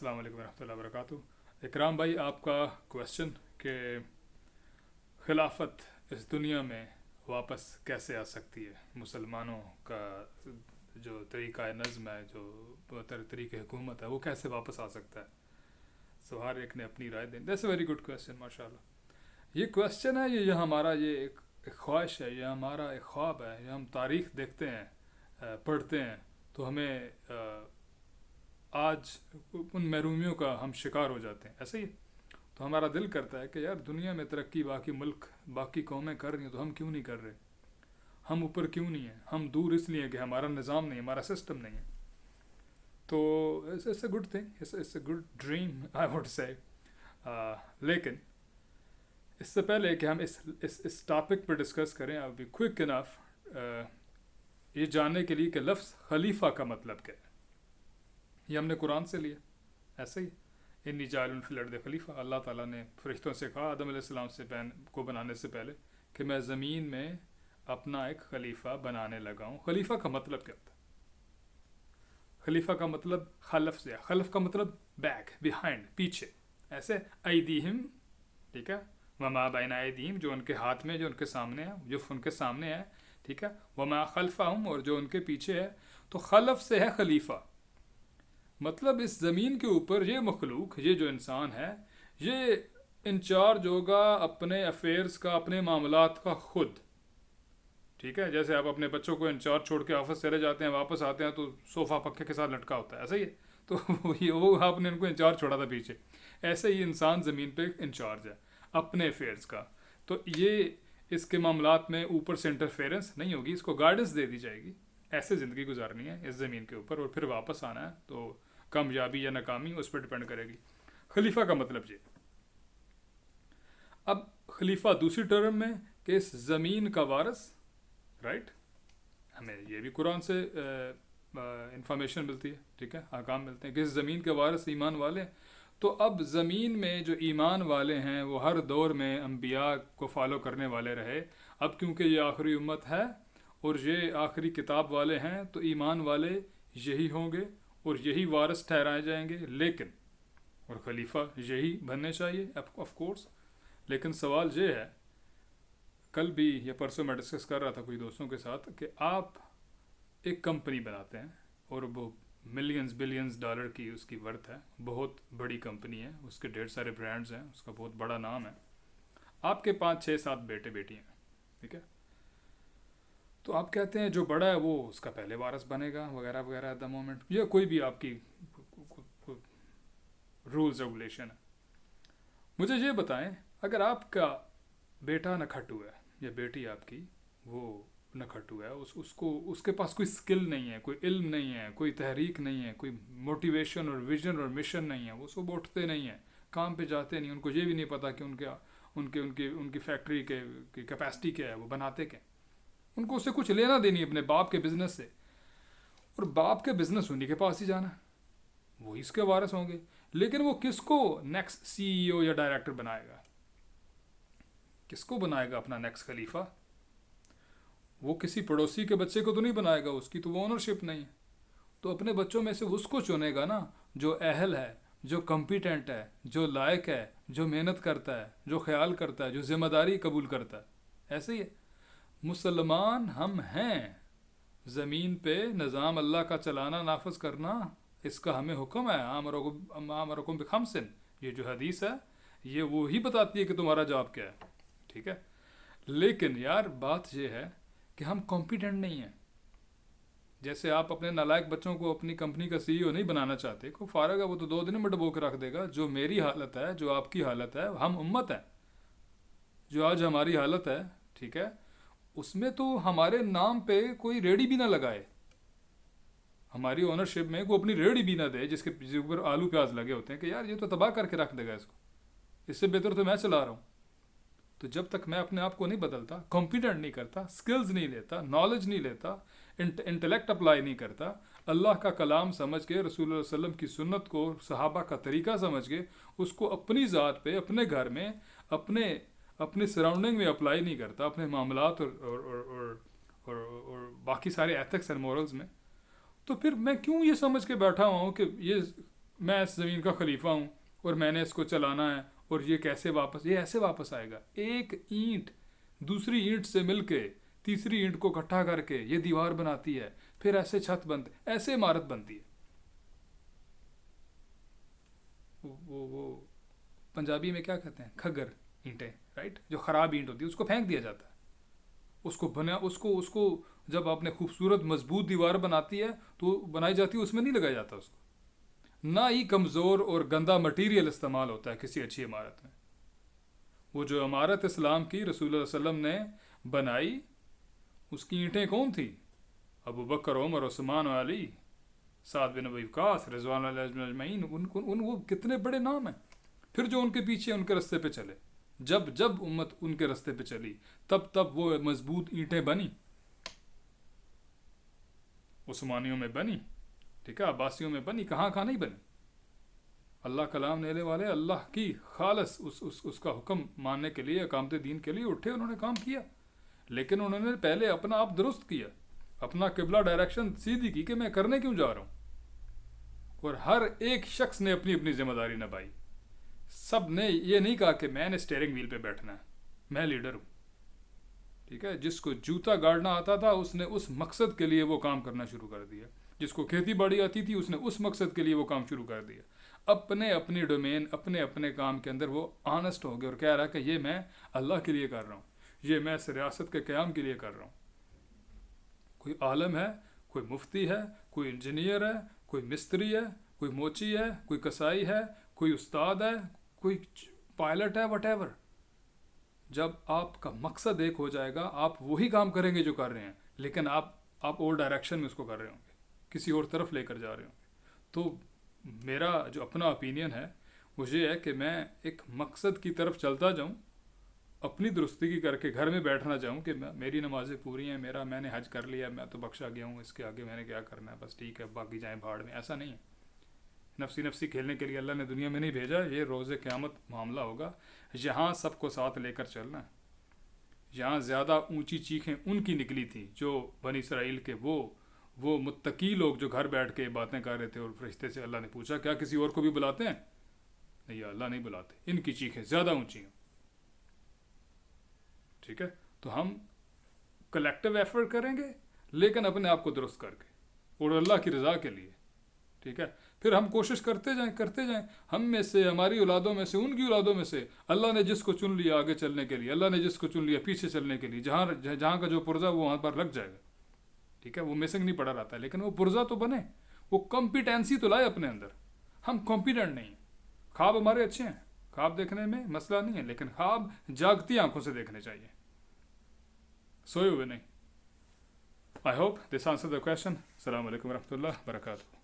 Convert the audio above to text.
अस्सलाम वालेकुम रहमतुल्लाहि व बरकातुहू। इकराम भाई, आपका क्वेश्चन कि खिलाफत इस दुनिया में वापस कैसे आ सकती है, मुसलमानों का जो तरीक़ा नज़्म है, जो तरीक़े हुकूमत है, वो कैसे वापस आ सकता है। सो हर एक ने अपनी राय दें। That's a very good question, माशाल्लाह। ये क्वेश्चन है, ये हमारा ये एक ख्वाहिश है, ये हमारा एक ख्वाब है। ये हम तारीख़ देखते हैं, पढ़ते हैं, तो हमें आज उन महरूमियों का हम शिकार हो जाते हैं। ऐसे ही तो हमारा दिल करता है कि यार दुनिया में तरक्की बाकी मुल्क बाकी कौमें कर रही हैं, तो हम क्यों नहीं कर रहे, हम ऊपर क्यों नहीं हैं। हम दूर इसलिए कि हमारा निज़ाम नहीं, हमारा सिस्टम नहीं है। तो it's a good thing, it's a good dream I would say. लेकिन इससे पहले कि हम इस टॉपिक पर डिस्कस करें, आई बी क्विक इनफ ये जानने के लिए कि लफ्ज़ खलीफा का मतलब क्या है। ये हमने कुरान से लिया। ऐसे ही इन्नी जाइलुन फिल अर्द खलीफा, अल्लाह ताला ने फरिश्तों से कहा आदम अलैहिस्सलाम से को बनाने से पहले कि मैं ज़मीन में अपना एक खलीफा बनाने लगा हूँ। खलीफा का मतलब क्या होता है? खलीफा का मतलब खलफ से, खलफ का मतलब बैक, बिहाइंड, पीछे। ऐसे ऐदीहिम, ठीक है, वमा बैन ऐदीहिम, जो उनके हाथ में, जो उनके सामने है, जो उनके सामने है, ठीक है, वमा खल्फहुम, और जो उनके पीछे है। तो खलफ से है खलीफा। मतलब इस ज़मीन के ऊपर ये मखलूक, ये जो इंसान है, ये इंचार्ज होगा अपने अफेयर्स का, अपने मामलात का खुद। ठीक है, जैसे आप अपने बच्चों को इंचार्ज छोड़ के ऑफिस चले जाते हैं, वापस आते हैं तो सोफ़ा पक्के के साथ लटका होता है, ऐसा ही है। तो वो आपने उनको इंचार्ज छोड़ा था पीछे। ऐसे ही इंसान ज़मीन पे इंचार्ज है अपने अफेयर्स का। तो ये इसके मामलात में ऊपर से इंटरफेरेंस नहीं होगी, इसको गाइडेंस दे दी जाएगी। ऐसे ज़िंदगी गुजारनी है इस ज़मीन के ऊपर, और फिर वापस आना है। तो कामयाबी या नाकामी उस पर डिपेंड करेगी। खलीफा का मतलब ये। अब खलीफा दूसरी टर्म में कि इस ज़मीन का वारिस, राइट, हमें ये भी कुरान से इंफॉर्मेशन मिलती है, ठीक है, अहकाम मिलते हैं कि इस ज़मीन के वारिस ईमान वाले। तो अब ज़मीन में जो ईमान वाले हैं वो हर दौर में अम्बिया को फॉलो करने वाले रहे। अब क्योंकि ये आखिरी उम्मत है और ये आखिरी किताब वाले हैं, तो ईमान वाले यही होंगे और यही वारिस ठहराए जाएंगे। लेकिन और खलीफा यही बनने चाहिए ऑफ कोर्स। लेकिन सवाल ये है, कल भी या परसों मैं डिस्कस कर रहा था कुछ दोस्तों के साथ, कि आप एक कंपनी बनाते हैं और वो मिलियंस बिलियंस डॉलर की उसकी वर्थ है, बहुत बड़ी कंपनी है, उसके ढेर सारे ब्रांड्स हैं, उसका बहुत बड़ा नाम है। आपके 5 6 7 बेटे बेटी हैं, ठीक है। तो आप कहते हैं जो बड़ा है वो उसका पहले वारिस बनेगा वगैरह वगैरह एट द मोमेंट, या कोई भी आपकी रूल्स रेगुलेशन है। मुझे ये बताएं, अगर आपका बेटा नखट्टू है या बेटी आपकी वो नखट्टू है, उसको उसके पास कोई स्किल नहीं है, कोई इल्म नहीं है, कोई तहरीक नहीं है, कोई मोटिवेशन और विजन और मिशन नहीं है, वो सब उठते नहीं हैं, काम पे जाते नहीं, उनको ये भी नहीं पता कि उनके उनके उनकी उनकी फैक्ट्री की कैपेसिटी क्या है, वो बनाते क्या, उनको उससे कुछ लेना देनी अपने बाप के बिजनेस से। और बाप के बिजनेस उन्हीं के पास ही जाना, वो इसके वारिस होंगे। लेकिन वो किसको नेक्स्ट सीईओ या डायरेक्टर बनाएगा, किसको बनाएगा अपना नेक्स्ट खलीफा? वो किसी पड़ोसी के बच्चे को तो नहीं बनाएगा, उसकी तो वो ओनरशिप नहीं है। तो अपने बच्चों में से उसको चुनेगा ना जो अहल है, जो कॉम्पिटेंट है, जो लायक है, जो मेहनत करता है, जो ख्याल करता है, जो जिम्मेदारी कबूल करता है। ऐसे ही है, मुसलमान हम हैं, ज़मीन पे निज़ाम अल्लाह का चलाना, नाफज करना, इसका हमें हुक्म है। आमरकुम बिखमसिन, ये जो हदीस है ये वो ही बताती है कि तुम्हारा जवाब क्या है, ठीक है। लेकिन यार बात ये है कि हम कॉम्पिटेंट नहीं हैं। जैसे आप अपने नालायक बच्चों को अपनी कंपनी का सीईओ नहीं बनाना चाहते, को फारग है वो तो 2 दिन में डबो के रख देगा। जो मेरी हालत है, जो आपकी हालत है, हम उम्मत है, जो आज हमारी हालत है, ठीक है, उसमें तो हमारे नाम पे कोई रेडी भी ना लगाए, हमारी ओनरशिप में कोई अपनी रेडी भी ना दे जिसके ऊपर आलू प्याज लगे होते हैं कि यार ये तो तबाह करके रख देगा इसको, इससे बेहतर तो मैं चला रहा हूँ। तो जब तक मैं अपने आप को नहीं बदलता, कॉम्पिटेंट नहीं करता, स्किल्स नहीं लेता, नॉलेज नहीं लेता, इंटेलेक्ट अप्लाई नहीं करता, अल्लाह का कलाम समझ के, रसूल सल्लल्लाहु अलैहि वसल्लम की सुन्नत को, सहाबा का तरीका समझ के उसको अपनी ज़ात पे, अपने घर में, अपने अपने सराउंडिंग में अप्लाई नहीं करता, अपने मामलात और बाकी सारे एथिक्स एंड मॉरल्स में, तो फिर मैं क्यों ये समझ के बैठा हुआ हूँ कि ये मैं इस ज़मीन का खलीफा हूँ और मैंने इसको चलाना है, और ये कैसे वापस, ये ऐसे वापस आएगा, एक ईंट दूसरी ईंट से मिलके तीसरी ईंट को इकट्ठा करके ये दीवार बनाती है, फिर ऐसे छत बनती, ऐसे इमारत बनती है। वो पंजाबी में क्या कहते हैं, खग्गर ईंटें, राइट, जो ख़राब ईंट होती है उसको फेंक दिया जाता है। उसको बना उसको उसको जब आपने खूबसूरत मजबूत दीवार बनाती है तो बनाई जाती है, उसमें नहीं लगाया जाता उसको। ना ही कमज़ोर और गंदा मटीरियल इस्तेमाल होता है किसी अच्छी इमारत में। वो जो इमारत इस्लाम की रसूलुल्लाह सल्लल्लाहु अलैहि वसल्लम ने बनाई, उसकी ईंटें कौन थी? अबू बकर, उमर, उस्मान, अली, साद बिन अबी वक्कास, रिज़वान अजमईन, उन वो कितने बड़े नाम हैं। फिर जो उनके पीछे उनके रास्ते पे चले, जब जब उम्मत उनके रास्ते पे चली तब तब वो मजबूत ईंटें बनी। उस्मानियों में बनी, ठीक है, अब्बासियों में बनी, कहाँ नहीं बनी। अल्लाह कलाम लेने वाले अल्लाह की खालस उसका हुक्म मानने के लिए, अकामते दीन के लिए उठे, उन्होंने काम किया। लेकिन उन्होंने पहले अपना आप दुरुस्त किया, अपना किबला डायरेक्शन सीधी की कि मैं करने क्यों जा रहा हूँ। और हर एक शख्स ने अपनी अपनी जिम्मेदारी निभाई। सब ने ये नहीं कहा कि मैंने स्टीयरिंग व्हील पे बैठना है, मैं लीडर हूँ, ठीक है। जिसको जूता गाड़ना आता था उसने उस मकसद के लिए वो काम करना शुरू कर दिया, जिसको खेती बाड़ी आती थी उसने उस मकसद के लिए वो काम शुरू कर दिया। अपने अपनी डोमेन, अपने अपने काम के अंदर वो ऑनेस्ट हो गया और कह रहा है कि ये मैं अल्लाह के लिए कर रहा हूँ, ये मैं इस रियासत के क़याम के लिए कर रहा हूँ। कोई आलम है, कोई मुफ्ती है, कोई इंजीनियर है, कोई मिस्त्री है, कोई मोची है, कोई कसाई है, कोई उस्ताद है, कोई पायलट है, वट। जब आपका मकसद एक हो जाएगा आप वही काम करेंगे जो कर रहे हैं, लेकिन आप और डायरेक्शन में उसको कर रहे होंगे, किसी और तरफ लेकर जा रहे होंगे। तो मेरा जो अपना ओपिनियन है वो ये है कि मैं एक मकसद की तरफ चलता जाऊं, अपनी दुरुस्ती करके घर में बैठना चाहूँ कि मेरी नमाज़ें पूरी हैं, मैंने हज कर लिया, मैं तो बख्शा गया हूँ, इसके आगे मैंने क्या करना है, बस ठीक है, बाकी जाएँ भाड़ में। ऐसा नहीं है। नफसी खेलने के लिए अल्लाह ने दुनिया में नहीं भेजा। ये रोज़े क़यामत मामला होगा, यहाँ सबको साथ लेकर चलना है। यहाँ ज़्यादा ऊंची चीखें उनकी निकली थी जो बनी इसराइल के वो मुत्तकी लोग जो घर बैठ के बातें कर रहे थे, और फरिश्ते से अल्लाह ने पूछा क्या किसी और को भी बुलाते हैं? नहीं, अल्लाह नहीं बुलाते, इनकी चीखें ज़्यादा ऊंची हैं, ठीक है। तो हम कलेक्टिव एफर्ट करेंगे, लेकिन अपने आप को दुरुस्त करके और अल्लाह की रज़ा के लिए, ठीक है। फिर हम कोशिश करते जाएं, हम में से, हमारी औलादों में से, उनकी औलादों में से अल्लाह ने जिसको चुन लिया आगे चलने के लिए, अल्लाह ने जिसको चुन लिया पीछे चलने के लिए, जहाँ का जो पुर्जा वो वहाँ पर लग जाएगा, ठीक है। वो मिसिंग नहीं पड़ा रहता है, लेकिन वो पुर्जा तो बने, वो कॉम्पिटेंसी तो लाए अपने अंदर। हम कॉम्पिटेंट नहीं हैं। ख्वाब हमारे अच्छे हैं, ख्वाब देखने में मसला नहीं है, लेकिन ख्वाब जागती आंखों से देखने चाहिए, सोए हुए नहीं। I hope this answer the question. अस्सलाम वालेकुम रहमतुल्लाह बरकातहू।